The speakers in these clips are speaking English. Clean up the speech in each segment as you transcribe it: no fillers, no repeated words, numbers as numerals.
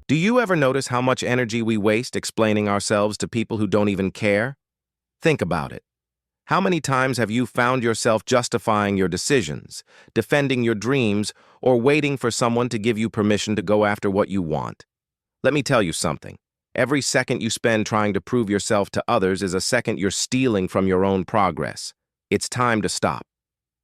Do you ever notice how much energy we waste explaining ourselves to people who don't even care? Think about it. How many times have you found yourself justifying your decisions, defending your dreams, or waiting for someone to give you permission to go after what you want? Let me tell you something. Every second you spend trying to prove yourself to others is a second you're stealing from your own progress. It's time to stop.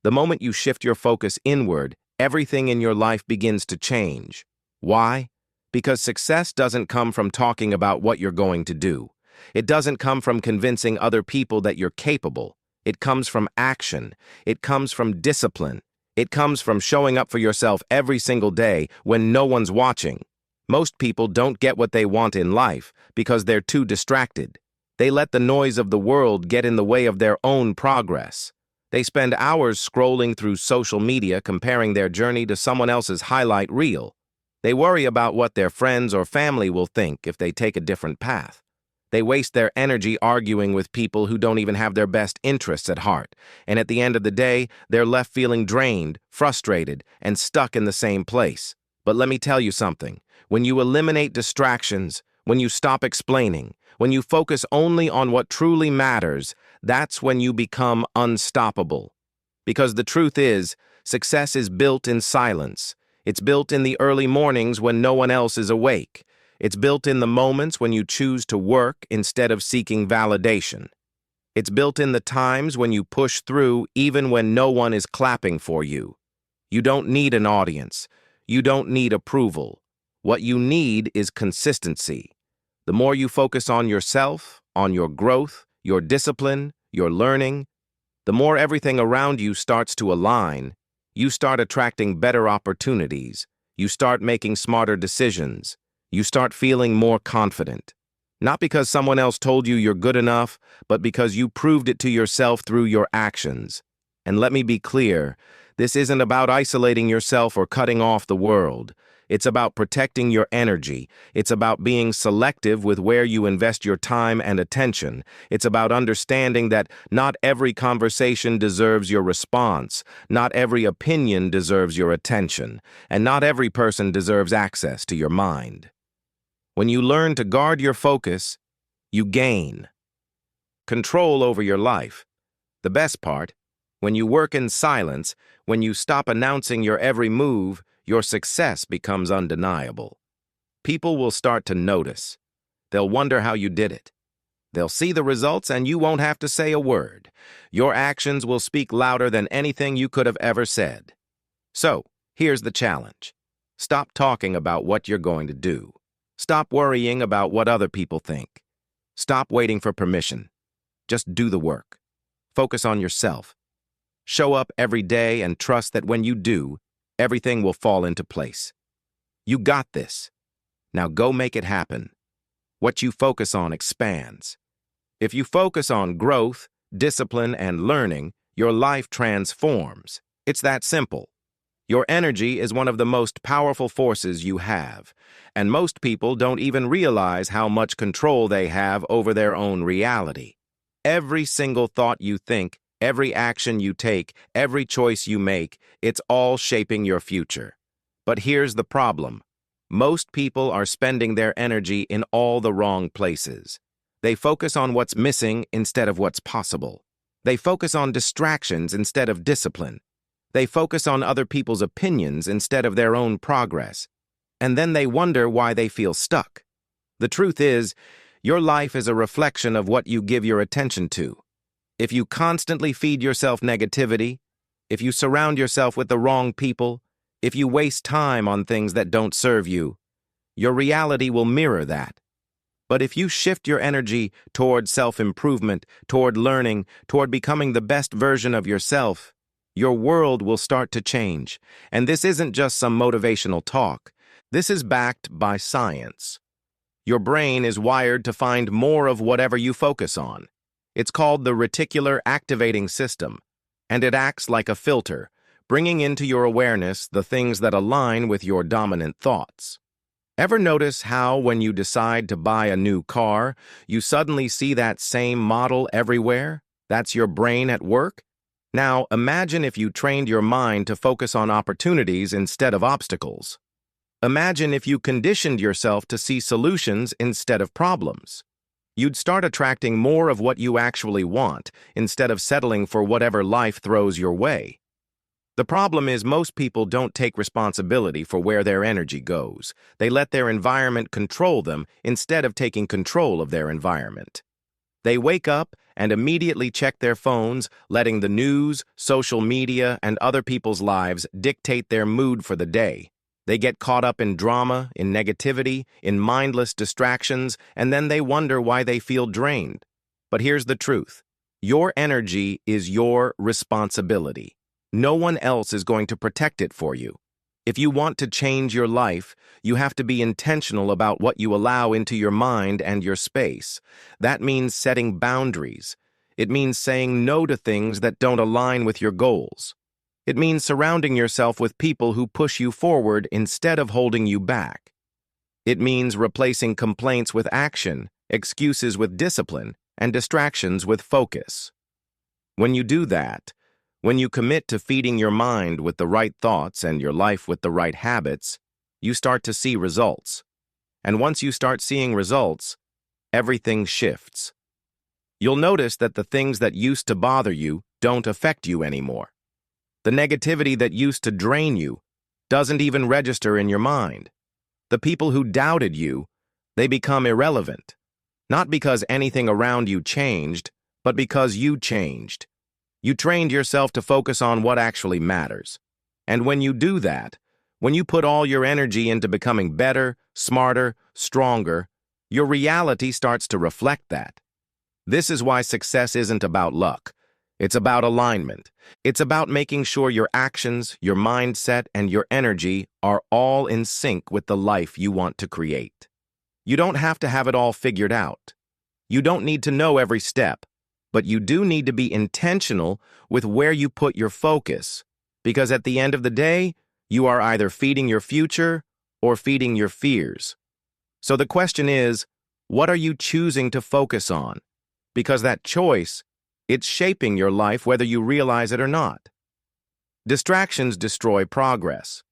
The moment you shift your focus inward, everything in your life begins to change. Why? Because success doesn't come from talking about what you're going to do. It doesn't come from convincing other people that you're capable. It comes from action. It comes from discipline. It comes from showing up for yourself every single day when no one's watching. Most people don't get what they want in life because they're too distracted. They let the noise of the world get in the way of their own progress. They spend hours scrolling through social media comparing their journey to someone else's highlight reel. They worry about what their friends or family will think if they take a different path. They waste their energy arguing with people who don't even have their best interests at heart, and at the end of the day, they're left feeling drained, frustrated, and stuck in the same place. But let me tell you something. When you eliminate distractions, when you stop explaining, when you focus only on what truly matters, that's when you become unstoppable. Because the truth is, success is built in silence. It's built in the early mornings when no one else is awake. It's built in the moments when you choose to work instead of seeking validation. It's built in the times when you push through even when no one is clapping for you. You don't need an audience. You don't need approval. What you need is consistency. The more you focus on yourself, on your growth, your discipline, your learning, the more everything around you starts to align. You start attracting better opportunities. You start making smarter decisions. You start feeling more confident. Not because someone else told you you're good enough, but because you proved it to yourself through your actions. And let me be clear, this isn't about isolating yourself or cutting off the world. It's about protecting your energy. It's about being selective with where you invest your time and attention. It's about understanding that not every conversation deserves your response, not every opinion deserves your attention, and not every person deserves access to your mind. When you learn to guard your focus, you gain control over your life. The best part, when you work in silence, when you stop announcing your every move, your success becomes undeniable. People will start to notice. They'll wonder how you did it. They'll see the results and you won't have to say a word. Your actions will speak louder than anything you could have ever said. So, here's the challenge. Stop talking about what you're going to do. Stop worrying about what other people think. Stop waiting for permission. Just do the work. Focus on yourself. Show up every day and trust that when you do, everything will fall into place. You got this. Now go make it happen. What you focus on expands. If you focus on growth, discipline, and learning, your life transforms. It's that simple. Your energy is one of the most powerful forces you have, and most people don't even realize how much control they have over their own reality. Every single thought you think, every action you take, every choice you make, it's all shaping your future. But here's the problem. Most people are spending their energy in all the wrong places. They focus on what's missing instead of what's possible. They focus on distractions instead of discipline. They focus on other people's opinions instead of their own progress. And then they wonder why they feel stuck. The truth is, your life is a reflection of what you give your attention to. If you constantly feed yourself negativity, if you surround yourself with the wrong people, if you waste time on things that don't serve you, your reality will mirror that. But if you shift your energy toward self-improvement, toward learning, toward becoming the best version of yourself, your world will start to change. And this isn't just some motivational talk. This is backed by science. Your brain is wired to find more of whatever you focus on. It's called the reticular activating system, and it acts like a filter, bringing into your awareness the things that align with your dominant thoughts. Ever notice how when you decide to buy a new car, you suddenly see that same model everywhere? That's your brain at work? Now, imagine if you trained your mind to focus on opportunities instead of obstacles. Imagine if you conditioned yourself to see solutions instead of problems. You'd start attracting more of what you actually want instead of settling for whatever life throws your way. The problem is most people don't take responsibility for where their energy goes. They let their environment control them instead of taking control of their environment. They wake up and immediately check their phones, letting the news, social media, and other people's lives dictate their mood for the day. They get caught up in drama, in negativity, in mindless distractions, and then they wonder why they feel drained. But here's the truth. Your energy is your responsibility. No one else is going to protect it for you. If you want to change your life, you have to be intentional about what you allow into your mind and your space. That means setting boundaries. It means saying no to things that don't align with your goals. It means surrounding yourself with people who push you forward instead of holding you back. It means replacing complaints with action, excuses with discipline, and distractions with focus. When you do that, when you commit to feeding your mind with the right thoughts and your life with the right habits, you start to see results. And once you start seeing results, everything shifts. You'll notice that the things that used to bother you don't affect you anymore. The negativity that used to drain you doesn't even register in your mind. The people who doubted you, they become irrelevant. Not because anything around you changed, but because you changed. You trained yourself to focus on what actually matters. And when you do that, when you put all your energy into becoming better, smarter, stronger, your reality starts to reflect that. This is why success isn't about luck. It's about alignment. It's about making sure your actions, your mindset, and your energy are all in sync with the life you want to create. You don't have to have it all figured out. You don't need to know every step, but you do need to be intentional with where you put your focus, because at the end of the day, you are either feeding your future or feeding your fears. So the question is, what are you choosing to focus on? Because that choice, it's shaping your life whether you realize it or not. Distractions destroy progress.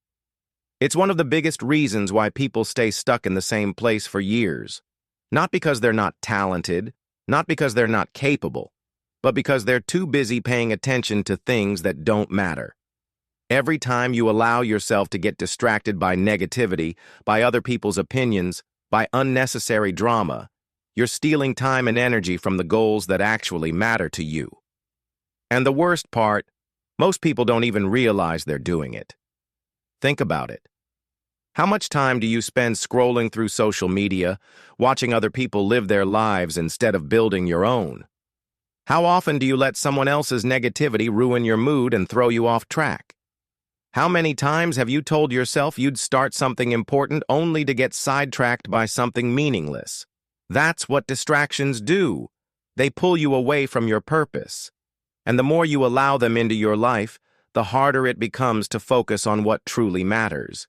It's one of the biggest reasons why people stay stuck in the same place for years. Not because they're not talented, not because they're not capable, but because they're too busy paying attention to things that don't matter. Every time you allow yourself to get distracted by negativity, by other people's opinions, by unnecessary drama, you're stealing time and energy from the goals that actually matter to you. And the worst part, most people don't even realize they're doing it. Think about it. How much time do you spend scrolling through social media, watching other people live their lives instead of building your own? How often do you let someone else's negativity ruin your mood and throw you off track? How many times have you told yourself you'd start something important only to get sidetracked by something meaningless? That's what distractions do. They pull you away from your purpose. And the more you allow them into your life, the harder it becomes to focus on what truly matters.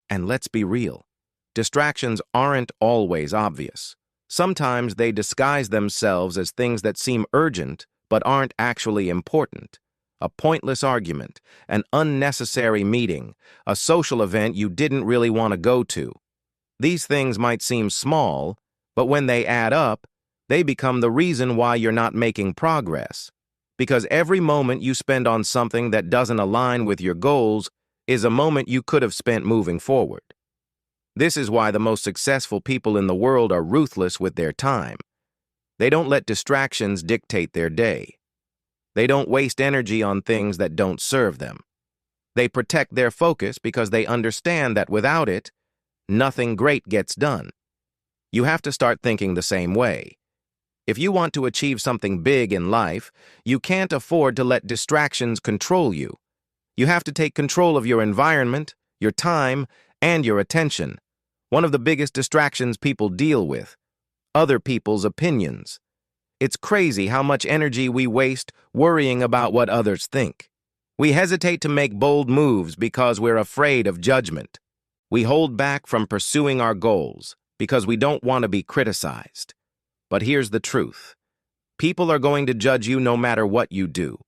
And let's be real. Distractions aren't always obvious. Sometimes they disguise themselves as things that seem urgent but aren't actually important. A pointless argument, an unnecessary meeting, a social event you didn't really want to go to. These things might seem small, but when they add up, they become the reason why you're not making progress. Because every moment you spend on something that doesn't align with your goals is a moment you could have spent moving forward. This is why the most successful people in the world are ruthless with their time. They don't let distractions dictate their day. They don't waste energy on things that don't serve them. They protect their focus because they understand that without it, nothing great gets done. You have to start thinking the same way. If you want to achieve something big in life, you can't afford to let distractions control you. You have to take control of your environment, your time, and your attention. One of the biggest distractions people deal with, other people's opinions. It's crazy how much energy we waste worrying about what others think. We hesitate to make bold moves because we're afraid of judgment. We hold back from pursuing our goals because we don't want to be criticized. But here's the truth. People are going to judge you no matter what you do.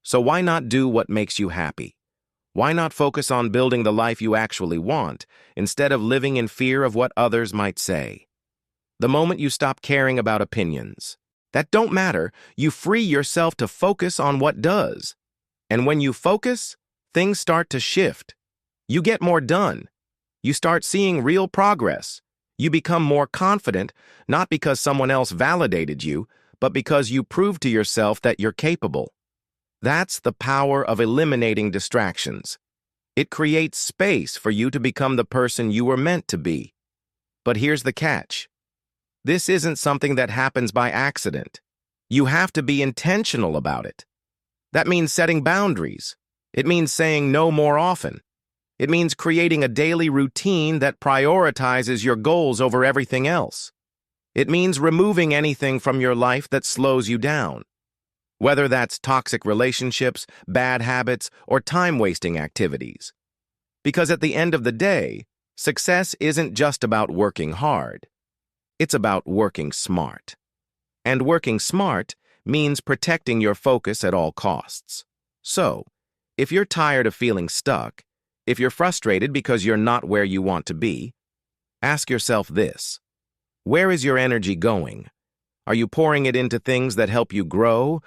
So why not do what makes you happy? Why not focus on building the life you actually want, instead of living in fear of what others might say? The moment you stop caring about opinions that don't matter, you free yourself to focus on what does. And when you focus, things start to shift. You get more done. You start seeing real progress. You become more confident, not because someone else validated you, but because you proved to yourself that you're capable. That's the power of eliminating distractions. It creates space for you to become the person you were meant to be. But here's the catch. This isn't something that happens by accident. You have to be intentional about it. That means setting boundaries. It means saying no more often. It means creating a daily routine that prioritizes your goals over everything else. It means removing anything from your life that slows you down. Whether that's toxic relationships, bad habits, or time-wasting activities. Because at the end of the day, success isn't just about working hard. It's about working smart. And working smart means protecting your focus at all costs. So, if you're tired of feeling stuck, if you're frustrated because you're not where you want to be, ask yourself this. Where is your energy going? Are you pouring it into things that help you grow,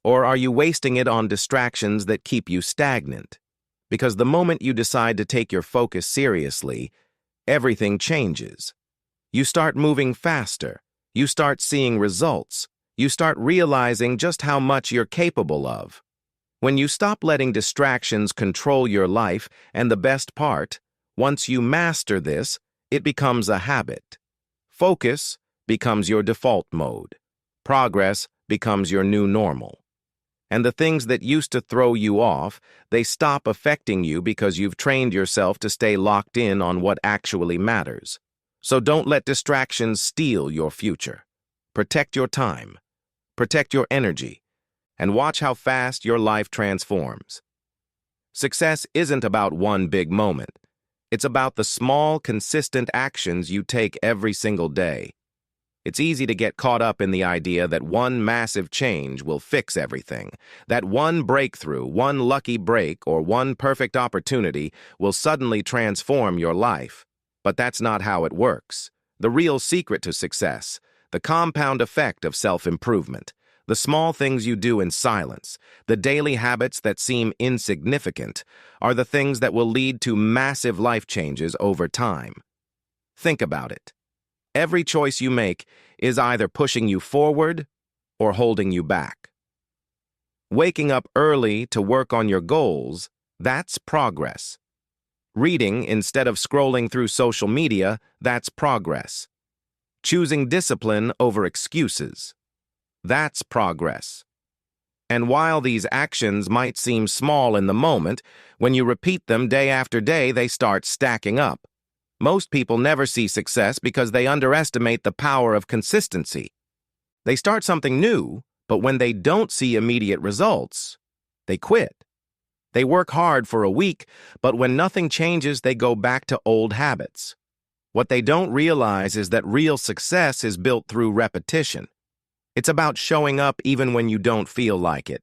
or are you wasting it on distractions that keep you stagnant? Because the moment you decide to take your focus seriously, everything changes. You start moving faster. You start seeing results. You start realizing just how much you're capable of. When you stop letting distractions control your life, and the best part, once you master this, it becomes a habit. Focus becomes your default mode. Progress becomes your new normal. And the things that used to throw you off, they stop affecting you because you've trained yourself to stay locked in on what actually matters. So don't let distractions steal your future. Protect your time. Protect your energy. And watch how fast your life transforms. Success isn't about one big moment. It's about the small, consistent actions you take every single day. It's easy to get caught up in the idea that one massive change will fix everything, that one breakthrough, one lucky break, or one perfect opportunity will suddenly transform your life. But that's not how it works. The real secret to success, the compound effect of self-improvement, the small things you do in silence, the daily habits that seem insignificant, are the things that will lead to massive life changes over time. Think about it. Every choice you make is either pushing you forward or holding you back. Waking up early to work on your goals, that's progress. Reading instead of scrolling through social media, that's progress. Choosing discipline over excuses, that's progress. And while these actions might seem small in the moment, when you repeat them day after day, they start stacking up. Most people never see success because they underestimate the power of consistency. They start something new, but when they don't see immediate results, they quit. They work hard for a week, but when nothing changes, they go back to old habits. What they don't realize is that real success is built through repetition. It's about showing up even when you don't feel like it.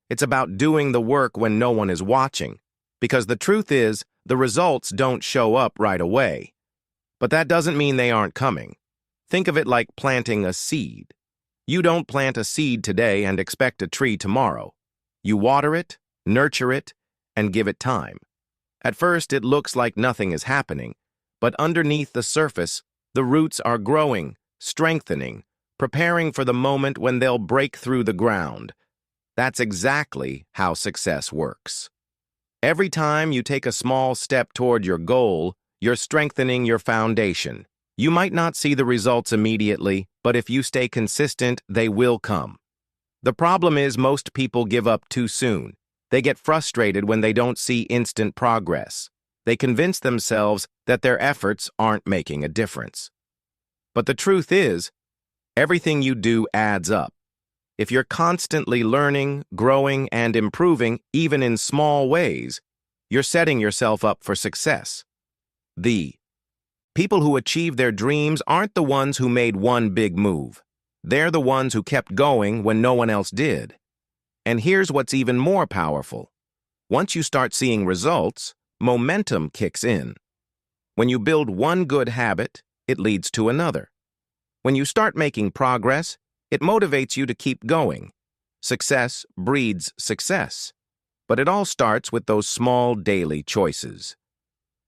It's about doing the work when no one is watching. Because the truth is, the results don't show up right away. But that doesn't mean they aren't coming. Think of it like planting a seed. You don't plant a seed today and expect a tree tomorrow. You water it, nurture it, and give it time. At first, it looks like nothing is happening, but underneath the surface, the roots are growing, strengthening, preparing for the moment when they'll break through the ground. That's exactly how success works. Every time you take a small step toward your goal, you're strengthening your foundation. You might not see the results immediately, but if you stay consistent, they will come. The problem is most people give up too soon. They get frustrated when they don't see instant progress. They convince themselves that their efforts aren't making a difference. But the truth is, everything you do adds up. If you're constantly learning, growing, and improving, even in small ways, you're setting yourself up for success. The people who achieve their dreams aren't the ones who made one big move. They're the ones who kept going when no one else did. And here's what's even more powerful. Once you start seeing results, momentum kicks in. When you build one good habit, it leads to another. When you start making progress, it motivates you to keep going. Success breeds success. But it all starts with those small daily choices.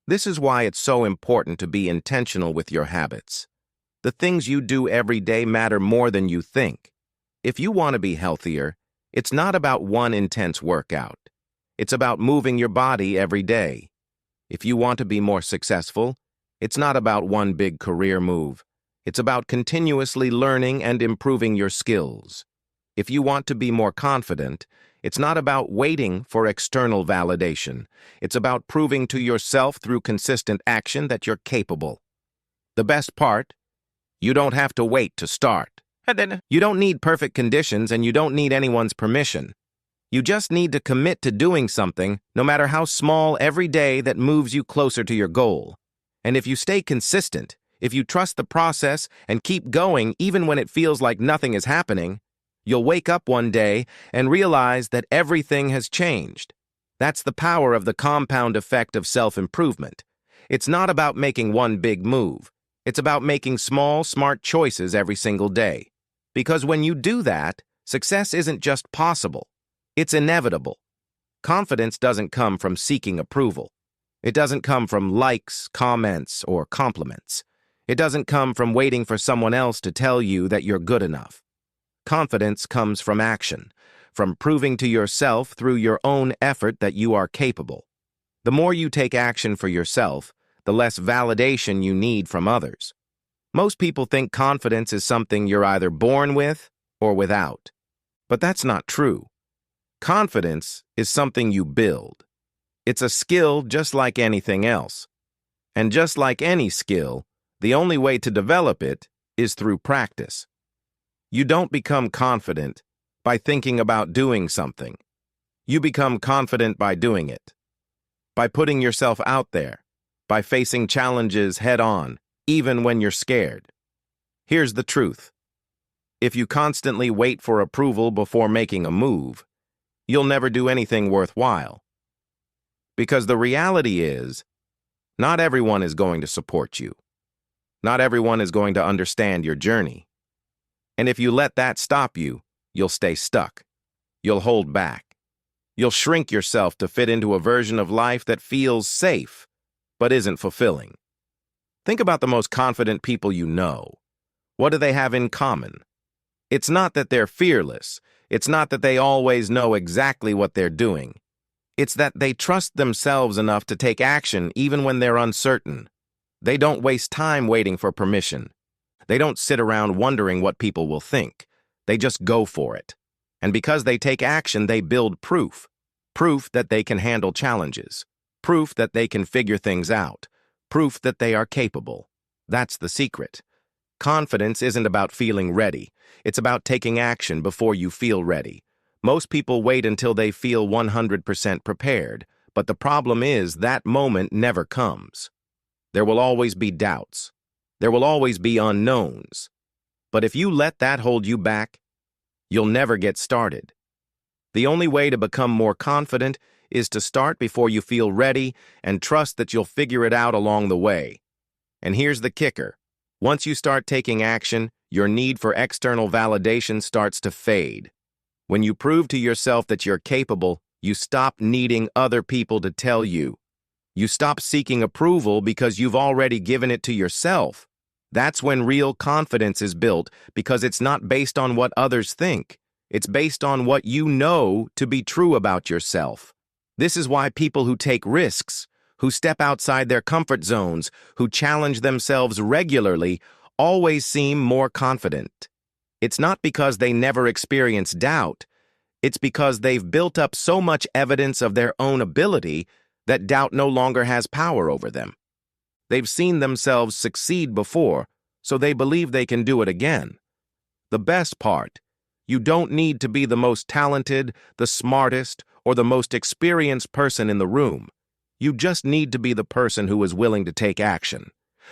This is why it's so important to be intentional with your habits. The things you do every day matter more than you think. If you want to be healthier, it's not about one intense workout. It's about moving your body every day. If you want to be more successful, it's not about one big career move. It's about continuously learning and improving your skills. If you want to be more confident, it's not about waiting for external validation. It's about proving to yourself through consistent action that you're capable. The best part, you don't have to wait to start. You don't need perfect conditions and you don't need anyone's permission. You just need to commit to doing something, no matter how small, every day that moves you closer to your goal. And if you stay consistent, if you trust the process and keep going even when it feels like nothing is happening, you'll wake up one day and realize that everything has changed. That's the power of the compound effect of self-improvement. It's not about making one big move. It's about making small, smart choices every single day. Because when you do that, success isn't just possible. It's inevitable. Confidence doesn't come from seeking approval. It doesn't come from likes, comments, or compliments. It doesn't come from waiting for someone else to tell you that you're good enough. Confidence comes from action, from proving to yourself through your own effort that you are capable. The more you take action for yourself, the less validation you need from others. Most people think confidence is something you're either born with or without. But that's not true. Confidence is something you build. It's a skill just like anything else. And just like any skill, the only way to develop it is through practice. You don't become confident by thinking about doing something. You become confident by doing it. By putting yourself out there. By facing challenges head-on, even when you're scared. Here's the truth. If you constantly wait for approval before making a move, you'll never do anything worthwhile. Because the reality is, not everyone is going to support you. Not everyone is going to understand your journey. And if you let that stop you, you'll stay stuck. You'll hold back. You'll shrink yourself to fit into a version of life that feels safe, but isn't fulfilling. Think about the most confident people you know. What do they have in common? It's not that they're fearless. It's not that they always know exactly what they're doing. It's that they trust themselves enough to take action even when they're uncertain. They don't waste time waiting for permission. They don't sit around wondering what people will think. They just go for it. And because they take action, they build proof. Proof that they can handle challenges. Proof that they can figure things out. Proof that they are capable. That's the secret. Confidence isn't about feeling ready. It's about taking action before you feel ready. Most people wait until they feel 100% prepared, but the problem is that moment never comes. There will always be doubts. There will always be unknowns. But if you let that hold you back, you'll never get started. The only way to become more confident is to start before you feel ready and trust that you'll figure it out along the way. And here's the kicker. Once you start taking action, your need for external validation starts to fade. When you prove to yourself that you're capable, you stop needing other people to tell you. You stop seeking approval because you've already given it to yourself. That's when real confidence is built, because it's not based on what others think. It's based on what you know to be true about yourself. This is why people who take risks, who step outside their comfort zones, who challenge themselves regularly, always seem more confident. It's not because they never experience doubt. It's because they've built up so much evidence of their own ability that doubt no longer has power over them. They've seen themselves succeed before, so they believe they can do it again. The best part, you don't need to be the most talented, the smartest, or the most experienced person in the room. You just need to be the person who is willing to take action.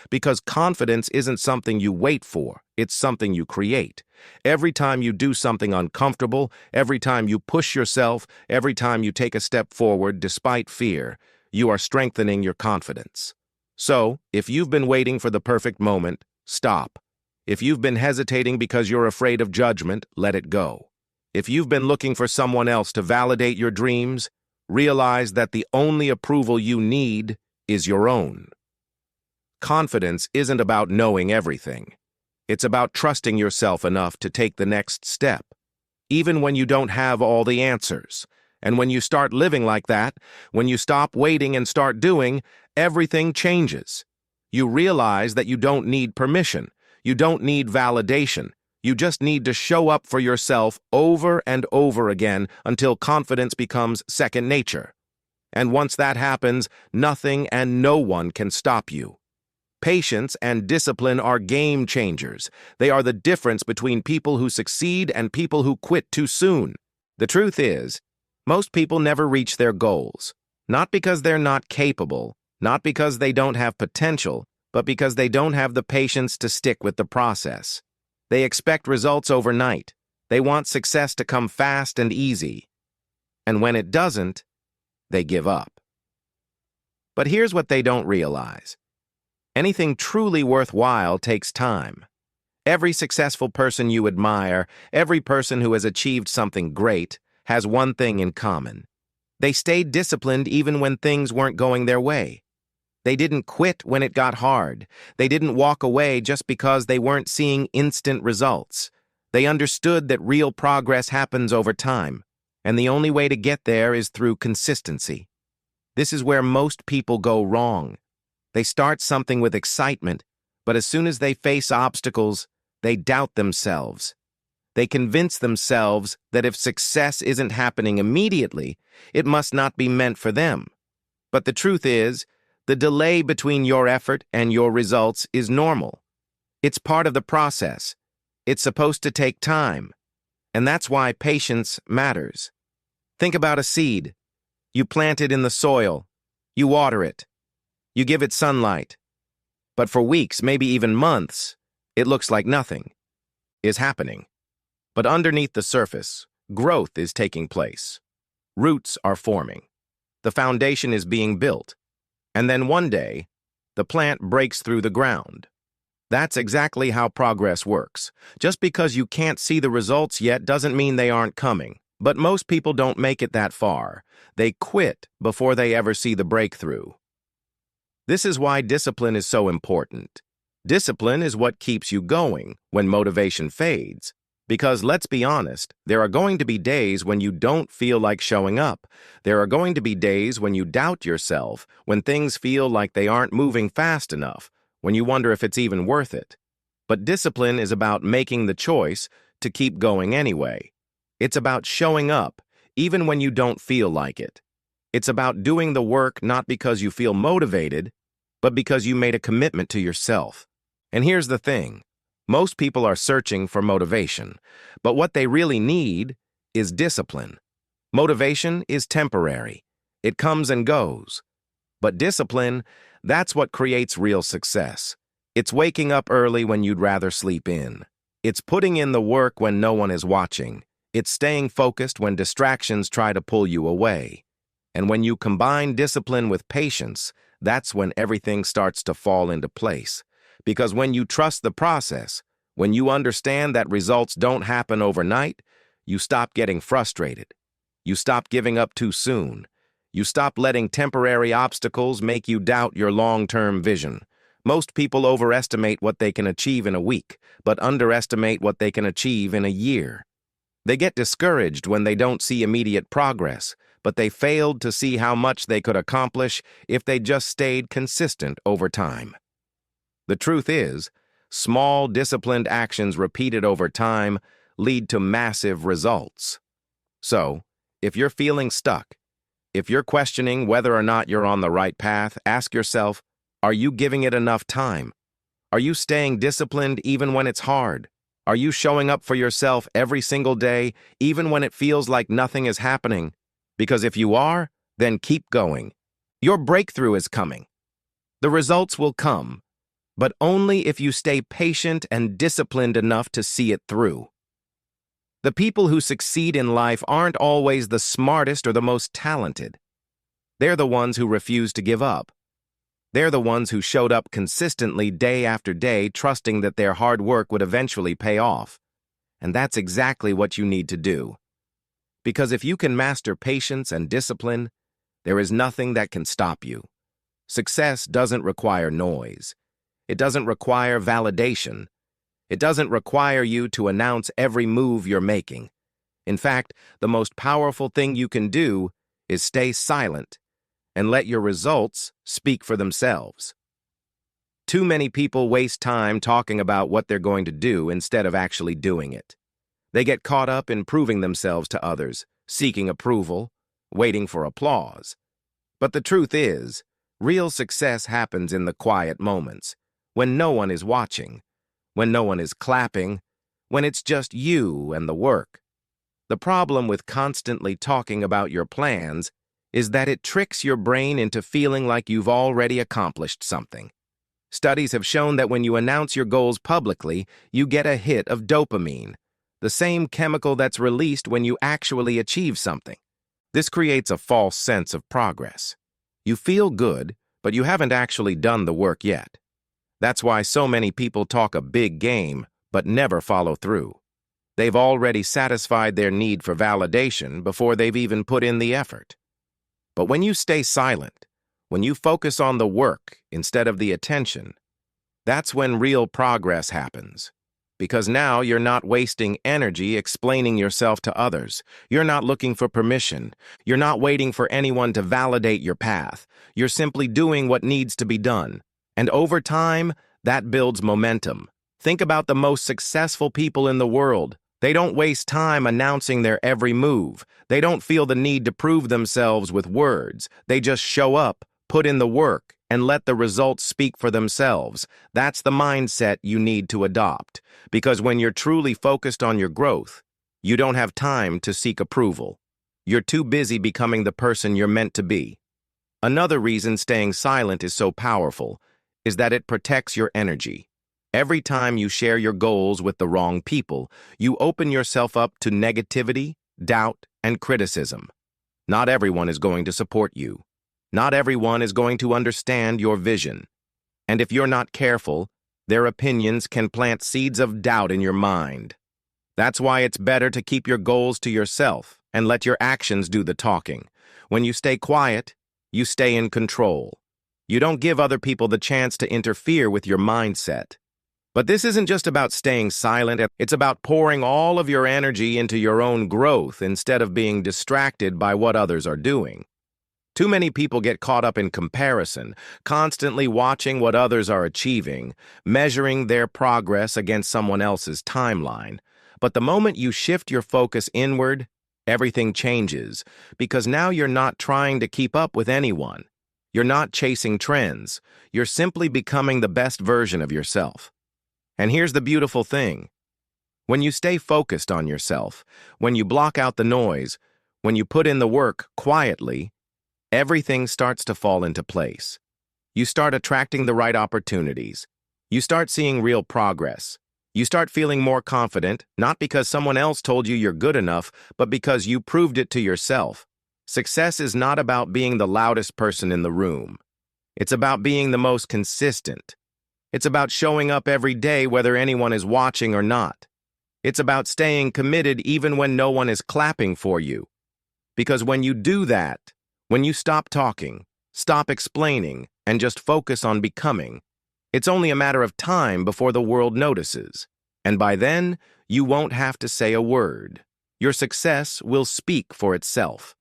Because confidence isn't something you wait for, it's something you create. Every time you do something uncomfortable, every time you push yourself, every time you take a step forward despite fear, you are strengthening your confidence. So, if you've been waiting for the perfect moment, stop. If you've been hesitating because you're afraid of judgment, let it go. If you've been looking for someone else to validate your dreams, realize that the only approval you need is your own. Confidence isn't about knowing everything. It's about trusting yourself enough to take the next step, even when you don't have all the answers. And when you start living like that, when you stop waiting and start doing, everything changes. You realize that you don't need permission. You don't need validation. You just need to show up for yourself over and over again until confidence becomes second nature. And once that happens, nothing and no one can stop you. Patience and discipline are game changers. They are the difference between people who succeed and people who quit too soon. The truth is, most people never reach their goals, not because they're not capable, not because they don't have potential, but because they don't have the patience to stick with the process. They expect results overnight. They want success to come fast and easy. And when it doesn't, they give up. But here's what they don't realize. Anything truly worthwhile takes time. Every successful person you admire, every person who has achieved something great, has one thing in common. They stayed disciplined even when things weren't going their way. They didn't quit when it got hard. They didn't walk away just because they weren't seeing instant results. They understood that real progress happens over time, and the only way to get there is through consistency. This is where most people go wrong. They start something with excitement, but as soon as they face obstacles, they doubt themselves. They convince themselves that if success isn't happening immediately, it must not be meant for them. But the truth is, the delay between your effort and your results is normal. It's part of the process. It's supposed to take time. And that's why patience matters. Think about a seed. You plant it in the soil. You water it. You give it sunlight. But for weeks, maybe even months, it looks like nothing is happening. But underneath the surface, growth is taking place. Roots are forming. The foundation is being built. And then one day, the plant breaks through the ground. That's exactly how progress works. Just because you can't see the results yet doesn't mean they aren't coming. But most people don't make it that far. They quit before they ever see the breakthrough. This is why discipline is so important. Discipline is what keeps you going when motivation fades. Because let's be honest, there are going to be days when you don't feel like showing up. There are going to be days when you doubt yourself, when things feel like they aren't moving fast enough, when you wonder if it's even worth it. But discipline is about making the choice to keep going anyway. It's about showing up, even when you don't feel like it. It's about doing the work not because you feel motivated, but because you made a commitment to yourself. And here's the thing. Most people are searching for motivation, but what they really need is discipline. Motivation is temporary. It comes and goes. But discipline, that's what creates real success. It's waking up early when you'd rather sleep in. It's putting in the work when no one is watching. It's staying focused when distractions try to pull you away. And when you combine discipline with patience, that's when everything starts to fall into place. Because when you trust the process, when you understand that results don't happen overnight, you stop getting frustrated. You stop giving up too soon. You stop letting temporary obstacles make you doubt your long-term vision. Most people overestimate what they can achieve in a week, but underestimate what they can achieve in a year. They get discouraged when they don't see immediate progress, but they failed to see how much they could accomplish if they just stayed consistent over time. The truth is, small, disciplined actions repeated over time lead to massive results. So, if you're feeling stuck, if you're questioning whether or not you're on the right path, ask yourself, are you giving it enough time? Are you staying disciplined even when it's hard? Are you showing up for yourself every single day, even when it feels like nothing is happening? Because if you are, then keep going. Your breakthrough is coming. The results will come. but only if you stay patient and disciplined enough to see it through. The people who succeed in life aren't always the smartest or the most talented. They're the ones who refuse to give up. They're the ones who showed up consistently day after day, trusting that their hard work would eventually pay off. And that's exactly what you need to do. Because if you can master patience and discipline, there is nothing that can stop you. Success doesn't require noise. It doesn't require validation. It doesn't require you to announce every move you're making. In fact, the most powerful thing you can do is stay silent and let your results speak for themselves. Too many people waste time talking about what they're going to do instead of actually doing it. They get caught up in proving themselves to others, seeking approval, waiting for applause. But the truth is, real success happens in the quiet moments, when no one is watching, when no one is clapping, when it's just you and the work. The problem with constantly talking about your plans is that it tricks your brain into feeling like you've already accomplished something. Studies have shown that when you announce your goals publicly, you get a hit of dopamine, the same chemical that's released when you actually achieve something. This creates a false sense of progress. You feel good, but you haven't actually done the work yet. That's why so many people talk a big game, but never follow through. They've already satisfied their need for validation before they've even put in the effort. But when you stay silent, when you focus on the work instead of the attention, that's when real progress happens. Because now you're not wasting energy explaining yourself to others. You're not looking for permission. You're not waiting for anyone to validate your path. You're simply doing what needs to be done. And over time, that builds momentum. Think about the most successful people in the world. They don't waste time announcing their every move. They don't feel the need to prove themselves with words. They just show up, put in the work, and let the results speak for themselves. That's the mindset you need to adopt. Because when you're truly focused on your growth, you don't have time to seek approval. You're too busy becoming the person you're meant to be. Another reason staying silent is so powerful is that it protects your energy. Every time you share your goals with the wrong people, you open yourself up to negativity, doubt, and criticism. Not everyone is going to support you. Not everyone is going to understand your vision. And if you're not careful, their opinions can plant seeds of doubt in your mind. That's why it's better to keep your goals to yourself and let your actions do the talking. When you stay quiet, you stay in control. You don't give other people the chance to interfere with your mindset. But this isn't just about staying silent. It's about pouring all of your energy into your own growth instead of being distracted by what others are doing. Too many people get caught up in comparison, constantly watching what others are achieving, measuring their progress against someone else's timeline. But the moment you shift your focus inward, everything changes, because now you're not trying to keep up with anyone. You're not chasing trends. You're simply becoming the best version of yourself. And here's the beautiful thing. When you stay focused on yourself, when you block out the noise, when you put in the work quietly, everything starts to fall into place. You start attracting the right opportunities. You start seeing real progress. You start feeling more confident, not because someone else told you you're good enough, but because you proved it to yourself. Success is not about being the loudest person in the room. It's about being the most consistent. It's about showing up every day whether anyone is watching or not. It's about staying committed even when no one is clapping for you. Because when you do that, when you stop talking, stop explaining, and just focus on becoming, it's only a matter of time before the world notices. And by then, you won't have to say a word. Your success will speak for itself.